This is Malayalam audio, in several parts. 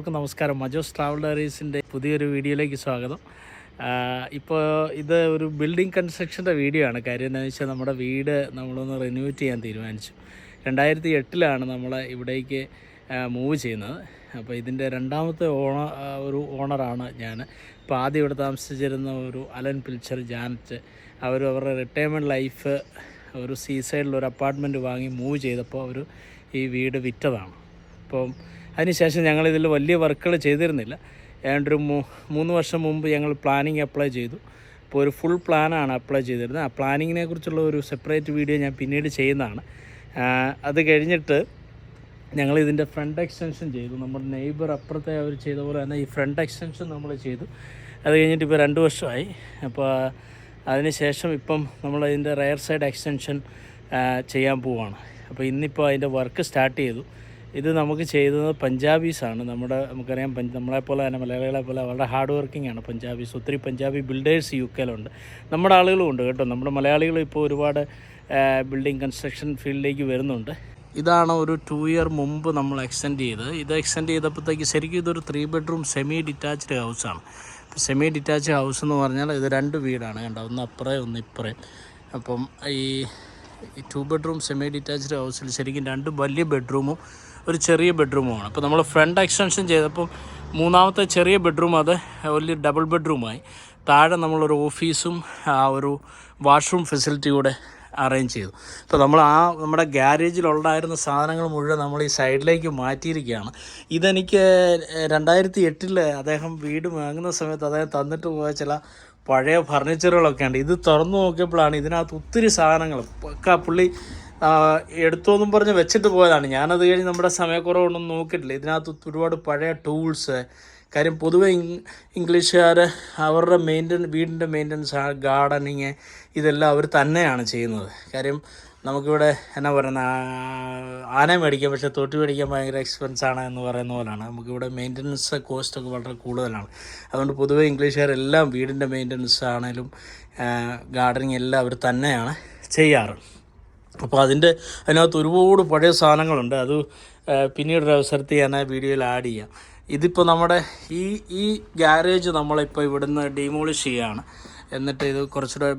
എല്ലാവർക്കും നമസ്കാരം. മജോസ് ട്രാവൽ ഡയറീസിൻ്റെ പുതിയൊരു വീഡിയോയിലേക്ക് സ്വാഗതം. ഇപ്പോൾ ഇത് ഒരു ബിൽഡിംഗ് കൺസ്ട്രക്ഷൻ്റെ വീഡിയോ ആണ്. കാര്യം എന്താണെന്ന് വെച്ചാൽ നമ്മുടെ വീട് നമ്മളൊന്ന് റിന്യൂവേറ്റ് ചെയ്യാൻ തീരുമാനിച്ചു. 2008 നമ്മൾ ഇവിടേക്ക് മൂവ് ചെയ്യുന്നത്. അപ്പോൾ ഇതിൻ്റെ രണ്ടാമത്തെ ഒരു ഓണറാണ് ഞാൻ. ഇപ്പോൾ ആദ്യം ഇവിടെ താമസിച്ചിരുന്ന ഒരു അലൻ പിൽച്ചർ ജാനറ്റ്, അവരുടെ റിട്ടയർമെൻറ്റ് ലൈഫ് ഒരു സീസൈഡിലൊരു അപ്പാർട്ട്മെൻറ്റ് വാങ്ങി മൂവ് ചെയ്തപ്പോൾ അവർ ഈ വീട് വിറ്റതാണ്. അപ്പം അതിനുശേഷം ഞങ്ങളിതിൽ വലിയ വർക്കുകൾ ചെയ്തിരുന്നില്ല. ഏതാണ്ടൊരു 3 വർഷം മുമ്പ് ഞങ്ങൾ പ്ലാനിങ് അപ്ലൈ ചെയ്തു. അപ്പോൾ ഒരു ഫുൾ പ്ലാനാണ് അപ്ലൈ ചെയ്തിരുന്നത്. ആ പ്ലാനിങ്ങിനെ കുറിച്ചുള്ള ഒരു സെപ്പറേറ്റ് വീഡിയോ ഞാൻ പിന്നീട് ചെയ്യുന്നതാണ്. അത് കഴിഞ്ഞിട്ട് ഞങ്ങളിതിൻ്റെ ഫ്രണ്ട് എക്സ്റ്റൻഷൻ ചെയ്തു. നമ്മുടെ നെയ്ബർ അപ്പുറത്തെ അവർ ചെയ്ത പോലെ തന്നെ ഈ ഫ്രണ്ട് എക്സ്റ്റൻഷൻ നമ്മൾ ചെയ്തു. അത് കഴിഞ്ഞിട്ട് ഇപ്പോൾ 2 വർഷമായി. അപ്പോൾ അതിനുശേഷം ഇപ്പം നമ്മളതിൻ്റെ റയർ സൈഡ് എക്സ്റ്റൻഷൻ ചെയ്യാൻ പോവുകയാണ്. അപ്പോൾ ഇന്നിപ്പോൾ അതിൻ്റെ വർക്ക് സ്റ്റാർട്ട് ചെയ്തു. ഇത് നമുക്ക് ചെയ്തത് പഞ്ചാബീസാണ്. നമുക്കറിയാം നമ്മളെപ്പോലെ തന്നെ മലയാളികളെ പോലെ വളരെ ഹാർഡ് വർക്കിംഗ് ആണ് പഞ്ചാബീസ്. ഒത്തിരി പഞ്ചാബി ബിൽഡേഴ്സ് UK-ലുണ്ട്, നമ്മുടെ ആളുകളും ഉണ്ട് കേട്ടോ. നമ്മുടെ മലയാളികൾ ഇപ്പോൾ ഒരുപാട് ബിൽഡിംഗ് കൺസ്ട്രക്ഷൻ ഫീൽഡിലേക്ക് വരുന്നുണ്ട്. ഇതാണ് ഒരു 2 ഇയർ മുമ്പ് നമ്മൾ എക്സ്റ്റെൻഡ് ചെയ്തത്. ഇത് എക്സ്റ്റെൻഡ് ചെയ്തപ്പോഴത്തേക്ക് ശരിക്കും ഇതൊരു 3 ബെഡ്റൂം സെമി ഡിറ്റാച്ച്ഡ് ഹൗസാണ്. ഇപ്പോൾ സെമി ഡിറ്റാച്ച്ഡ് ഹൗസ് എന്ന് പറഞ്ഞാൽ ഇത് 2 വീടാണ് കണ്ടോ, ഒന്ന് അപ്പുറേ ഒന്ന് ഇപ്പുറേ. അപ്പം ഈ 2 ബെഡ്റൂം സെമി ഡിറ്റാച്ച്ഡ് ഹൗസിൽ ശരിക്കും 2 വലിയ ബെഡ്റൂമും ഒരു ചെറിയ ബെഡ്റൂമുമാണ്. അപ്പോൾ നമ്മൾ ഫ്രണ്ട് എക്സ്റ്റൻഷൻ ചെയ്തപ്പം 3ാമത്തെ ചെറിയ ബെഡ്റൂം അത് വലിയ ഡബിൾ ബെഡ്റൂമായി. താഴെ നമ്മളൊരു ഓഫീസും ഒരു വാഷ്റൂം ഫെസിലിറ്റി കൂടെ അറേഞ്ച് ചെയ്തു. അപ്പോൾ നമ്മുടെ ഗ്യാരേജിലുണ്ടായിരുന്ന സാധനങ്ങൾ മുഴുവൻ നമ്മൾ ഈ സൈഡിലേക്ക് മാറ്റിയിരിക്കുകയാണ്. ഇതെനിക്ക് 2008 അദ്ദേഹം വീട് വാങ്ങുന്ന സമയത്ത് അദ്ദേഹം തന്നിട്ട് പോയ ചില പഴയ ഫർണിച്ചറുകളൊക്കെ ഉണ്ട്. ഇത് തുറന്നു നോക്കിയപ്പോഴാണ് ഇതിനകത്ത് ഒത്തിരി സാധനങ്ങൾ ഒക്കെ പുള്ളി എടുത്തോന്നും പറഞ്ഞ് വെച്ചിട്ട് പോയതാണ്. ഞാനത് കഴിഞ്ഞ് നമ്മുടെ സമയക്കുറവൊന്നും നോക്കിയിട്ടില്ല. ഇതിനകത്ത് ഒരുപാട് പഴയ ടൂൾസ്. കാര്യം പൊതുവെ ഇംഗ്ലീഷുകാർ അവരുടെ വീടിൻ്റെ മെയിൻ്റനൻസ്, ഗാർഡനിങ് ഇതെല്ലാം അവർ തന്നെയാണ് ചെയ്യുന്നത്. കാര്യം നമുക്കിവിടെ എന്നാ പറയുന്ന ആന മേടിക്കാം, പക്ഷേ തൊട്ടി മേടിക്കാൻ ഭയങ്കര എക്സ്പെൻസാണ് എന്ന് പറയുന്ന പോലെയാണ്. നമുക്കിവിടെ മെയിൻ്റനൻസ് കോസ്റ്റൊക്കെ വളരെ കൂടുതലാണ്. അതുകൊണ്ട് പൊതുവെ ഇംഗ്ലീഷുകാരെല്ലാം വീടിൻ്റെ മെയിൻ്റനൻസ് ആണെങ്കിലും ഗാർഡനിങ് എല്ലാം അവർ തന്നെയാണ് ചെയ്യാറ്. അപ്പോൾ അതിനകത്ത് ഒരുപാട് പഴയ സാധനങ്ങളുണ്ട്. അത് പിന്നീടൊരു അവസരത്തിൽ ഞാൻ വീഡിയോയിൽ ആഡ് ചെയ്യാം. ഇതിപ്പോൾ നമ്മുടെ ഈ ഗ്യാരേജ് നമ്മളിപ്പോൾ ഇവിടുന്ന് ഡീമോളിഷ് ചെയ്യുകയാണ്. എന്നിട്ട് ഇത് കുറച്ചുകൂടെ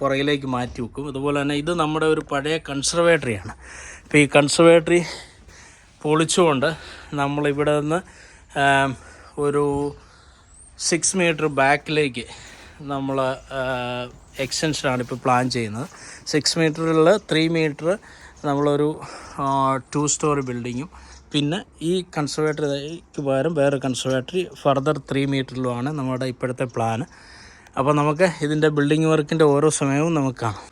പുറകിലേക്ക് മാറ്റി വെക്കും. അതുപോലെ തന്നെ ഇത് നമ്മുടെ ഒരു പഴയ കൺസർവേറ്ററിയാണ്. ഇപ്പോൾ ഈ കൺസർവേറ്ററി പൊളിച്ചുകൊണ്ട് നമ്മളിവിടെ നിന്ന് ഒരു 6 മീറ്റർ ബാക്കിലേക്ക് നമ്മൾ എക്സ്റ്റൻഷനാണ് ഇപ്പോൾ പ്ലാൻ ചെയ്യുന്നത്. 6 മീറ്ററിൽ 3 മീറ്റർ നമ്മളൊരു 2 സ്റ്റോറി ബിൽഡിങ്ങും, പിന്നെ ഈ കൺസർവേറ്ററിക്ക് പകരം വേറെ കൺസർവേറ്ററി ഫർദർ 3 മീറ്ററിലുമാണ് നമ്മുടെ ഇപ്പോഴത്തെ പ്ലാന്. അപ്പോൾ നമുക്ക് ഇതിൻ്റെ ബിൽഡിംഗ് വർക്കിൻ്റെ ഓരോ സമയവും നമുക്ക് കാണാം.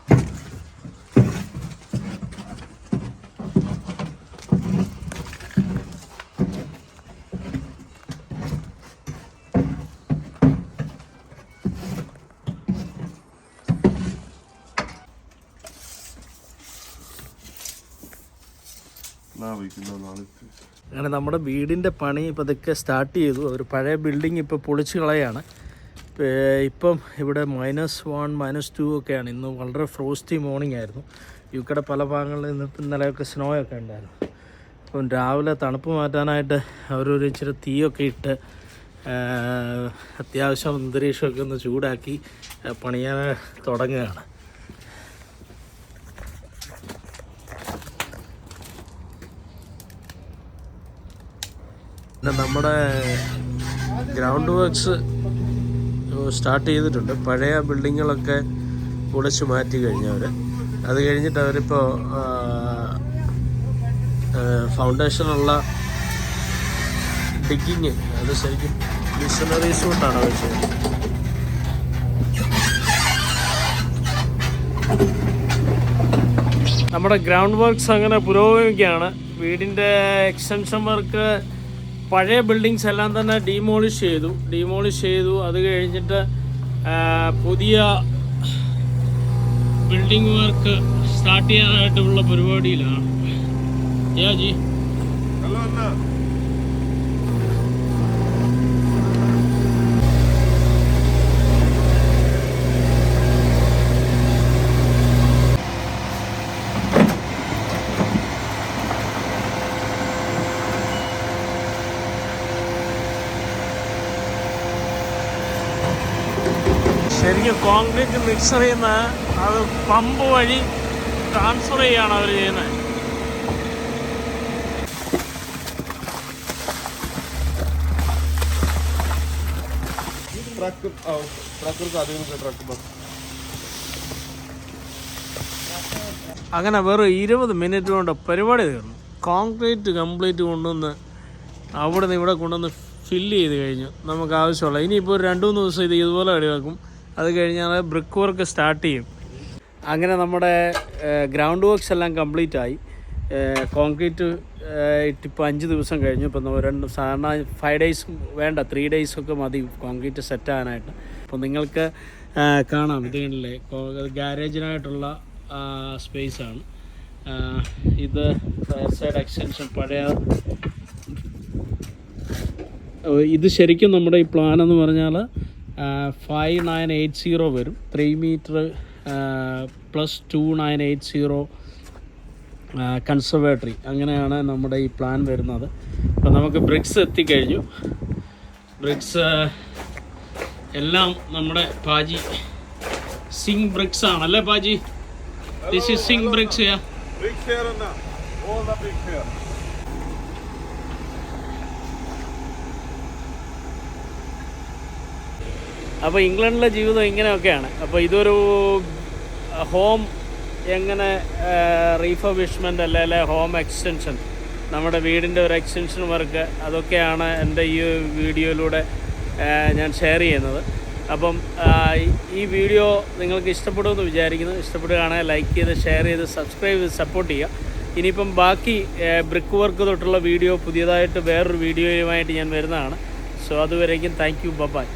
അങ്ങനെ നമ്മുടെ വീടിൻ്റെ പണി ഇപ്പോൾ ഇതൊക്കെ സ്റ്റാർട്ട് ചെയ്തു. ഒരു പഴയ ബിൽഡിംഗ് ഇപ്പോൾ പൊളിച്ച് കളയാണ്. ഇപ്പം ഇവിടെ -1 -2 ഒക്കെയാണ്. ഇന്ന് വളരെ ഫ്രോസ്റ്റി മോർണിംഗ് ആയിരുന്നു. UK പല ഭാഗങ്ങളിൽ നിന്ന് ഇന്നലെയൊക്കെ സ്നോ ഒക്കെ ഉണ്ടായിരുന്നു. അപ്പം രാവിലെ തണുപ്പ് മാറ്റാനായിട്ട് അവരൊരു ഇച്ചിരി തീയൊക്കെ ഇട്ട് അത്യാവശ്യം അന്തരീക്ഷമൊക്കെ ഒന്ന് ചൂടാക്കി പണിയാൻ തുടങ്ങുകയാണ്. പിന്നെ നമ്മുടെ ഗ്രൗണ്ട് വർക്ക്സ് സ്റ്റാർട്ട് ചെയ്തിട്ടുണ്ട്. പഴയ ബിൽഡിങ്ങുകളൊക്കെ പൊളിച്ച് മാറ്റി കഴിഞ്ഞവർ. അത് കഴിഞ്ഞിട്ട് അവരിപ്പോൾ ഫൗണ്ടേഷനുള്ള ഡിഗിങ്, അത് ശരിക്കും മിഷനറീസ് കൊണ്ടാണ് അവർ ചെയ്യുന്നത്. നമ്മുടെ ഗ്രൗണ്ട് വർക്ക്സ് അങ്ങനെ പുരോഗമിക്കുകയാണ്. വീടിൻ്റെ എക്സ്റ്റൻഷൻ വർക്ക് പഴയ ബിൽഡിങ്സ് എല്ലാം തന്നെ ഡീമോളിഷ് ചെയ്തു. അത് കഴിഞ്ഞിട്ട് പുതിയ ബിൽഡിംഗ് വർക്ക് സ്റ്റാർട്ട് ചെയ്യാനായിട്ടുള്ള പരിപാടിയിലാണ്. ജി ശരിക്കും കോൺക്രീറ്റ് മിക്സർ ചെയ്യുന്ന അത് പമ്പ് വഴി ട്രാൻസ്ഫർ ചെയ്യുകയാണ് അവർ ചെയ്യുന്നത്. അങ്ങനെ വെറും 20 മിനിറ്റ് കൊണ്ട് പരിപാടി തീർന്നു. കോൺക്രീറ്റ് കംപ്ലീറ്റ് കൊണ്ടുവന്ന് അവിടെ നിന്ന് ഇവിടെ കൊണ്ടുവന്ന് ഫില്ല് ചെയ്ത് കഴിഞ്ഞു. നമുക്ക് ആവശ്യമുള്ള ഇനിയിപ്പോൾ ഒരു 2-3 ദിവസം ഇത് ഇതുപോലെ അടിവാക്കും. അത് കഴിഞ്ഞാൽ ബ്രിക്ക് വർക്ക് സ്റ്റാർട്ട് ചെയ്യും. അങ്ങനെ നമ്മുടെ ഗ്രൗണ്ട് വർക്ക്സ് എല്ലാം കംപ്ലീറ്റ് ആയി. കോൺക്രീറ്റ് ഇട്ടിപ്പോൾ 5 ദിവസം കഴിഞ്ഞു. ഇപ്പം സാധാരണ 5 ഡേയ്സും വേണ്ട, 3 ഡേയ്സൊക്കെ മതി കോൺക്രീറ്റ് സെറ്റ് ആകാനായിട്ട്. അപ്പോൾ നിങ്ങൾക്ക് കാണാം, ഇത് കണ്ടില്ലേ, ഗാരേജിനായിട്ടുള്ള സ്പേസാണ് ഇത്. ഫയർ സൈഡ് എക്സ്റ്റൻഷൻ പഴയ ഇത്. ശരിക്കും നമ്മുടെ ഈ പ്ലാൻ എന്ന് പറഞ്ഞാൽ 5980 വരും. 3 മീറ്റർ പ്ലസ് 2980 കൺസർവേറ്ററി, അങ്ങനെയാണ് നമ്മുടെ ഈ പ്ലാൻ വരുന്നത്. അപ്പോൾ നമുക്ക് ബ്രിക്സ് എത്തിക്കഴിഞ്ഞു. ബ്രിക്സ് എല്ലാം നമ്മുടെ പാജി സിങ് ബ്രിക്സ് ആണല്ലേ Paaji? This is Singh bricks. അപ്പോൾ ഇംഗ്ലണ്ടിലെ ജീവിതം ഇങ്ങനെയൊക്കെയാണ്. അപ്പോൾ ഇതൊരു ഹോം എങ്ങനെ റീഫർബിഷ്മെൻ്റ് അല്ലെങ്കിൽ ഹോം എക്സ്റ്റൻഷൻ, നമ്മുടെ വീടിൻ്റെ ഒരു എക്സ്റ്റൻഷൻ വർക്ക്, അതൊക്കെയാണ് എൻ്റെ ഈ വീഡിയോയിലൂടെ ഞാൻ ഷെയർ ചെയ്യുന്നത്. അപ്പം ഈ വീഡിയോ നിങ്ങൾക്ക് ഇഷ്ടപ്പെടുമെന്ന് വിചാരിക്കുന്നു. ഇഷ്ടപ്പെടുകയാണെങ്കിൽ ലൈക്ക് ചെയ്ത്, ഷെയർ ചെയ്ത്, സബ്സ്ക്രൈബ് ചെയ്ത് സപ്പോർട്ട് ചെയ്യുക. ഇനിയിപ്പം ബാക്കി ബ്രിക്ക് വർക്ക് തൊട്ടുള്ള വീഡിയോ പുതിയതായിട്ട് വേറൊരു വീഡിയോയുമായിട്ട് ഞാൻ വരുന്നതാണ്. സോ അതുവരേക്കും താങ്ക് യു, ബൈ.